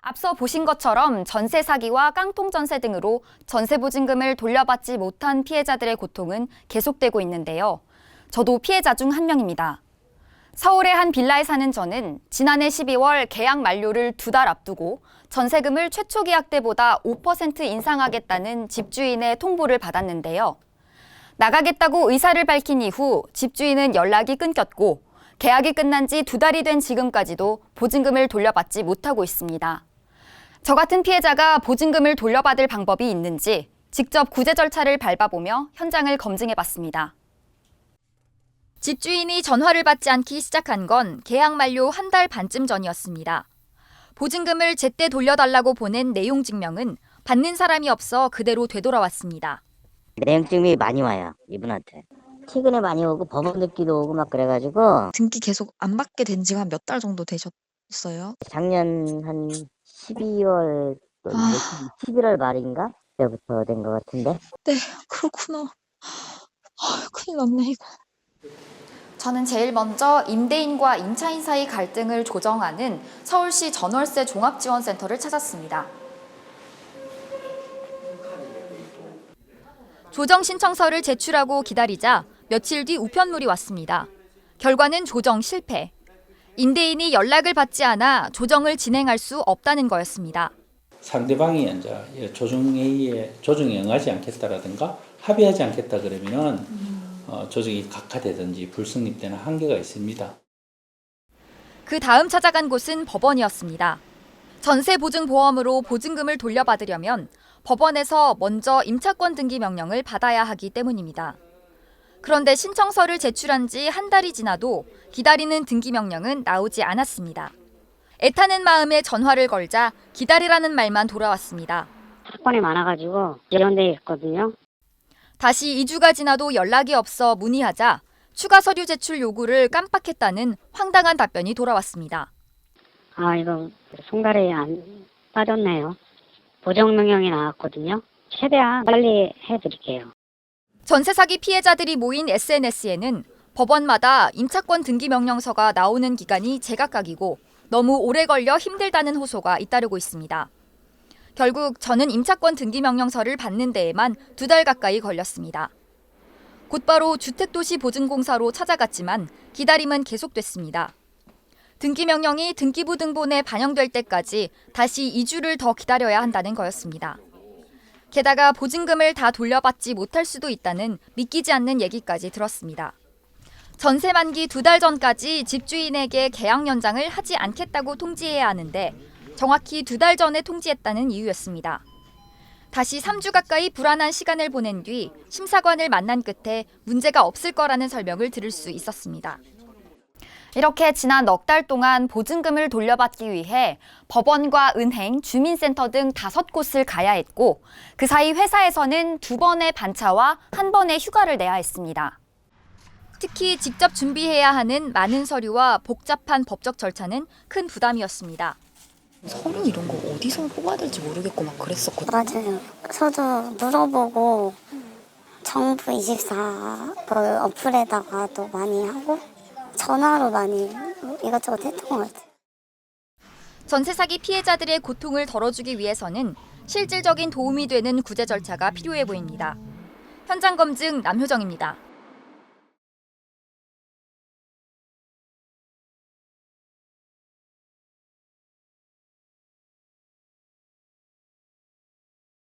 앞서 보신 것처럼 전세 사기와 깡통 전세 등으로 전세 보증금을 돌려받지 못한 피해자들의 고통은 계속되고 있는데요. 저도 피해자 중 한 명입니다. 서울의 한 빌라에 사는 저는 지난해 12월 계약 만료를 2달 앞두고 전세금을 최초 계약 때보다 5% 인상하겠다는 집주인의 통보를 받았는데요. 나가겠다고 의사를 밝힌 이후 집주인은 연락이 끊겼고 계약이 끝난 지 2달이 된 지금까지도 보증금을 돌려받지 못하고 있습니다. 저 같은 피해자가 보증금을 돌려받을 방법이 있는지 직접 구제 절차를 밟아보며 현장을 검증해봤습니다. 집주인이 전화를 받지 않기 시작한 건 계약 만료 1달 반쯤 전이었습니다. 보증금을 제때 돌려달라고 보낸 내용 증명은 받는 사람이 없어 그대로 되돌아왔습니다. 내용 증명이 많이 와요, 이분한테. 최근에 많이 오고 법원 등기도 오고 막 그래가지고 등기 계속 안 받게 된 지가 몇 달 정도 되셨어요? 작년 한 12월, 11월 말인가? 그때부터 된 것 같은데. 네, 그렇구나. 큰일 났네, 이거. 저는 제일 먼저 임대인과 임차인 사이 갈등을 조정하는 서울시 전월세 종합지원센터를 찾았습니다. 조정 신청서를 제출하고 기다리자 며칠 뒤 우편물이 왔습니다. 결과는 조정 실패. 임대인이 연락을 받지 않아 조정을 진행할 수 없다는 거였습니다. 상대방이 이제 조정회의에 조정에 응하지 않겠다라든가 합의하지 않겠다 그러면은 조정이 각하되든지 불성립되는 한계가 있습니다. 그 다음 찾아간 곳은 법원이었습니다. 전세보증보험으로 보증금을 돌려받으려면 법원에서 먼저 임차권 등기 명령을 받아야 하기 때문입니다. 그런데 신청서를 제출한 지 1달이 지나도 기다리는 등기 명령은 나오지 않았습니다. 애타는 마음에 전화를 걸자 기다리라는 말만 돌아왔습니다. 사건이 많아가지고 이런데 있거든요. 다시 2주가 지나도 연락이 없어 문의하자 추가 서류 제출 요구를 깜빡했다는 황당한 답변이 돌아왔습니다. 이거 송달이 안 빠졌네요. 보정명령이 나왔거든요. 최대한 빨리 해드릴게요. 전세 사기 피해자들이 모인 SNS에는 법원마다 임차권 등기 명령서가 나오는 기간이 제각각이고 너무 오래 걸려 힘들다는 호소가 잇따르고 있습니다. 결국 저는 임차권 등기 명령서를 받는 데에만 2달 가까이 걸렸습니다. 곧바로 주택도시보증공사로 찾아갔지만 기다림은 계속됐습니다. 등기 명령이 등기부 등본에 반영될 때까지 다시 2주를 더 기다려야 한다는 거였습니다. 게다가 보증금을 다 돌려받지 못할 수도 있다는 믿기지 않는 얘기까지 들었습니다. 전세 만기 2달 전까지 집주인에게 계약 연장을 하지 않겠다고 통지해야 하는데 정확히 2달 전에 통지했다는 이유였습니다. 다시 3주 가까이 불안한 시간을 보낸 뒤 심사관을 만난 끝에 문제가 없을 거라는 설명을 들을 수 있었습니다. 이렇게 지난 넉 달 동안 보증금을 돌려받기 위해 법원과 은행, 주민센터 등 5곳을 가야 했고 그 사이 회사에서는 2번의 반차와 1번의 휴가를 내야 했습니다. 특히 직접 준비해야 하는 많은 서류와 복잡한 법적 절차는 큰 부담이었습니다. 서류 이런 거 어디서 뽑아야 될지 모르겠고 막 그랬었거든요. 맞아요. 저도 물어보고 정부24 그 어플에다가도 많이 하고 전화로 많이 이것저것 했던 것 같아요. 전세 사기 피해자들의 고통을 덜어주기 위해서는 실질적인 도움이 되는 구제 절차가 필요해 보입니다. 현장 검증 남효정입니다.